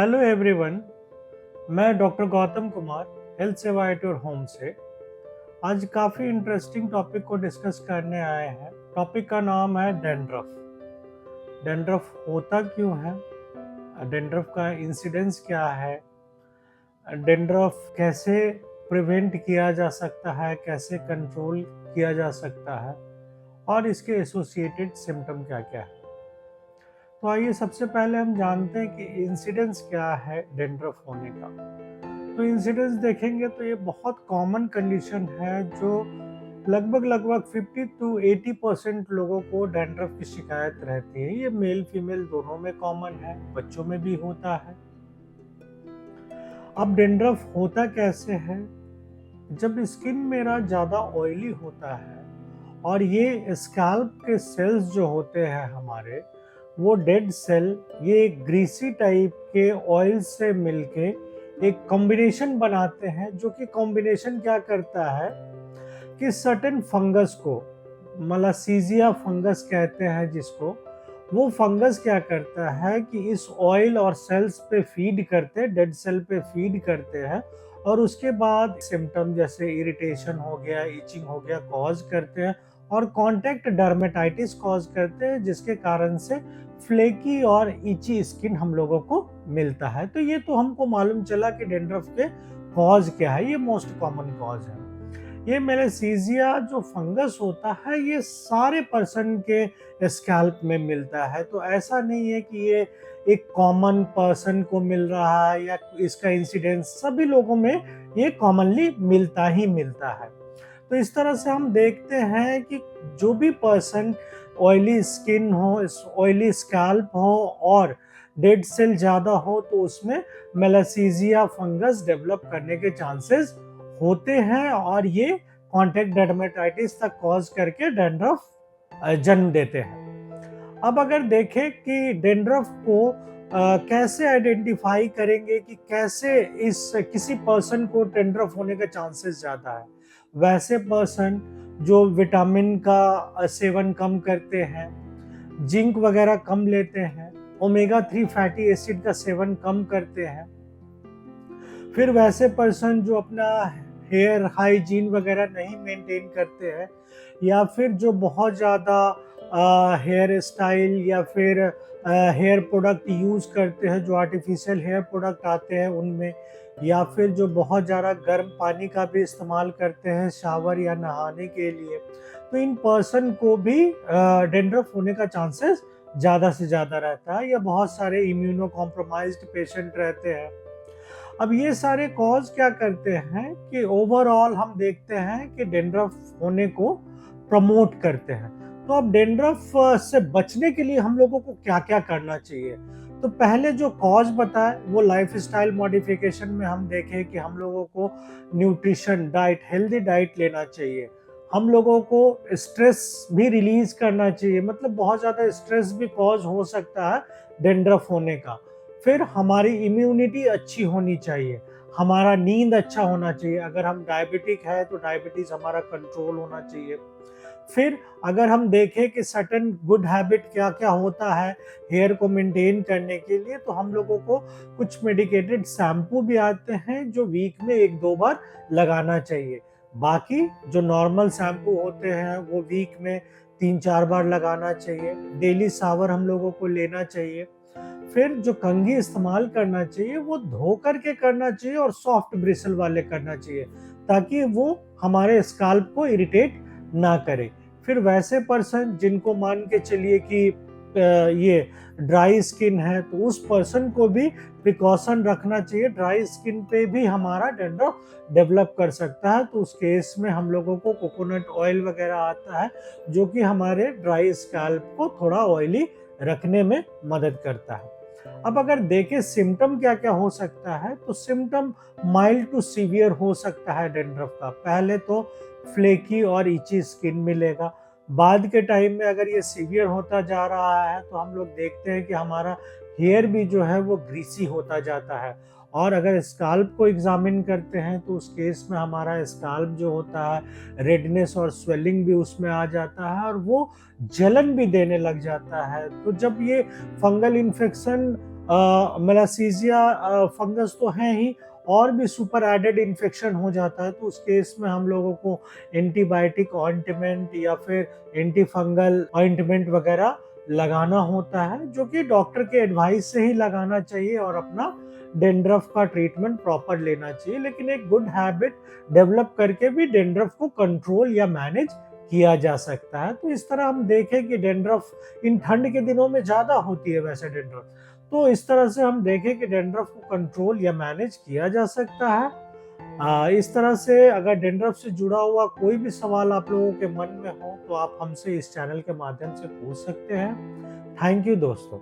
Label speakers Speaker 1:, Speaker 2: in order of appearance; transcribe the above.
Speaker 1: Hello everyone, मैं doctor Gautam Kumar health सेवा at your home से आज काफ़ी इंटरेस्टिंग टॉपिक को डिस्कस करने आए हैं। टॉपिक का नाम है डेंड्रफ। डेंड्रफ होता क्यों है, डेंड्रफ का इंसिडेंस क्या है, डेंड्रफ कैसे प्रिवेंट किया जा सकता है, कैसे कंट्रोल किया जा सकता है और इसके एसोसिएटेड सिम्टम क्या क्या है। तो आइए सबसे पहले हम जानते हैं कि इंसिडेंस क्या है डेंड्रफ होने का। तो इंसिडेंस देखेंगे तो ये बहुत कॉमन कंडीशन है जो लगभग 50 to 80% लोगों को डैंड्रफ की शिकायत रहती है। ये मेल फीमेल दोनों में कॉमन है, बच्चों में भी होता है। अब डेंड्रफ होता कैसे है? जब स्किन मेरा ज़्यादा ऑयली होता है और ये स्कैल्प के सेल्स जो होते हैं हमारे, वो डेड सेल ये ग्रीसी टाइप के ऑयल से मिलके एक कॉम्बिनेशन बनाते हैं, जो कि कॉम्बिनेशन क्या करता है कि सर्टेन फंगस को, मलासीजिया फंगस कहते हैं जिसको, वो फंगस क्या करता है कि इस ऑयल और सेल्स पे फीड करते हैं, डेड सेल पे फीड करते हैं और उसके बाद सिम्टम जैसे इरिटेशन हो गया, इचिंग हो गया कॉज करते हैं और कॉन्टैक्ट डर्मेटाइटिस कॉज करते हैं, जिसके कारण से फ्लेकी और इची स्किन हम लोगों को मिलता है। तो ये तो हमको मालूम चला कि डेंड्रफ के कॉज क्या है, ये मोस्ट कॉमन कॉज है। ये मेलासीजिया जो फंगस होता है ये सारे पर्सन के स्कैल्प में मिलता है, तो ऐसा नहीं है कि ये एक कॉमन पर्सन को मिल रहा है या इसका इंसिडेंस सभी लोगों में ये कॉमनली मिलता ही मिलता है। तो इस तरह से हम देखते हैं कि जो भी पर्सन ऑयली स्किन हो, ऑयली स्कैल्प हो और डेड सेल ज़्यादा हो, तो उसमें मेलासीजिया फंगस डेवलप करने के चांसेस होते हैं और ये कॉन्टैक्ट डर्मेटाइटिस तक कॉज करके डेंड्रफ जन्म देते हैं। अब अगर देखें कि डेंड्रफ को कैसे आइडेंटिफाई करेंगे कि कैसे इस किसी पर्सन को डेंड्रफ होने का चांसेस ज़्यादा है, वैसे पर्सन जो विटामिन का सेवन कम करते हैं, जिंक वगैरह कम लेते हैं, ओमेगा 3 फैटी एसिड का सेवन कम करते हैं, फिर वैसे पर्सन जो अपना हेयर हाइजीन वगैरह नहीं मेंटेन करते हैं, या फिर जो बहुत ज़्यादा हेयर स्टाइल या फिर हेयर प्रोडक्ट यूज़ करते हैं, जो आर्टिफिशियल हेयर प्रोडक्ट आते हैं उनमें, या फिर जो बहुत ज़्यादा गर्म पानी का भी इस्तेमाल करते हैं शावर या नहाने के लिए, तो इन पर्सन को भी डेंड्रफ होने का चांसेस ज़्यादा से ज़्यादा रहता है। या बहुत सारे इम्यूनो कॉम्प्रोमाइज्ड पेशेंट रहते हैं। अब ये सारे कॉज क्या करते हैं कि ओवरऑल हम देखते हैं कि डेंड्रफ होने को प्रमोट करते हैं। तो अब डेंड्रफ से बचने के लिए हम लोगों को क्या क्या करना चाहिए? तो पहले जो कॉज बताए वो लाइफस्टाइल मॉडिफिकेशन में हम देखें कि हम लोगों को न्यूट्रिशन डाइट, हेल्दी डाइट लेना चाहिए। हम लोगों को स्ट्रेस भी रिलीज करना चाहिए, मतलब बहुत ज़्यादा स्ट्रेस भी कॉज हो सकता है डेंड्रफ होने का। फिर हमारी इम्यूनिटी अच्छी होनी चाहिए, हमारा नींद अच्छा होना चाहिए। अगर हम डायबिटिक है तो डायबिटीज हमारा कंट्रोल होना चाहिए। फिर अगर हम देखें कि सर्टेन गुड हैबिट क्या क्या होता है हेयर को मेंटेन करने के लिए, तो हम लोगों को कुछ मेडिकेटेड शैम्पू भी आते हैं जो वीक में 1-2 बार लगाना चाहिए। बाकी जो नॉर्मल शैम्पू होते हैं वो वीक में 3-4 बार लगाना चाहिए। डेली शावर हम लोगों को लेना चाहिए। फिर जो कंघी इस्तेमाल करना चाहिए वो धो करके करना चाहिए और सॉफ्ट ब्रिसल वाले करना चाहिए, ताकि वो हमारे स्काल्प को इरिटेट ना करे। फिर वैसे पर्सन जिनको मान के चलिए कि ये ड्राई स्किन है, तो उस पर्सन को भी प्रिकॉशन रखना चाहिए। ड्राई स्किन पे भी हमारा डेंड्रफ डेवलप कर सकता है, तो उस केस में हम लोगों को कोकोनट ऑयल वगैरह आता है जो कि हमारे ड्राई स्कैल्प को थोड़ा ऑयली रखने में मदद करता है। अब अगर देखें सिम्टम क्या क्या हो सकता है, तो सिम्टम माइल्ड टू सीवियर हो सकता है डेंड्रफ का। पहले तो फ्लेकी और इची स्किन मिलेगा। बाद के टाइम में अगर ये सीवियर होता जा रहा है तो हम लोग देखते हैं कि हमारा हेयर भी जो है वो ग्रीसी होता जाता है। और अगर स्काल्प को एग्जामिन करते हैं तो उस केस में हमारा स्काल्प जो होता है रेडनेस और स्वेलिंग भी उसमें आ जाता है और वो जलन भी देने लग जाता है। तो जब ये फंगल इन्फेक्शन मेलासीजिया फंगस तो है ही, और भी सुपर एडेड इन्फेक्शन हो जाता है, तो उस केस में हम लोगों को एंटीबायोटिक ऑइंटमेंट या फिर एंटी फंगल ऑइंटमेंट वगैरह लगाना होता है, जो कि डॉक्टर के एडवाइस से ही लगाना चाहिए और अपना डेंड्रफ का ट्रीटमेंट प्रॉपर लेना चाहिए। लेकिन एक गुड हैबिट डेवलप करके भी डेंड्रफ को कंट्रोल या मैनेज किया जा सकता है। तो इस तरह हम देखें कि डेंड्रफ इन ठंड के दिनों में ज़्यादा होती है वैसे डेंड्रफ, तो इस तरह से हम देखें कि डेंड्रफ को कंट्रोल या मैनेज किया जा सकता है। इस तरह से अगर डेंड्रफ से जुड़ा हुआ कोई भी सवाल आप लोगों के मन में हो तो आप हमसे इस चैनल के माध्यम से पूछ सकते हैं। थैंक यू दोस्तों।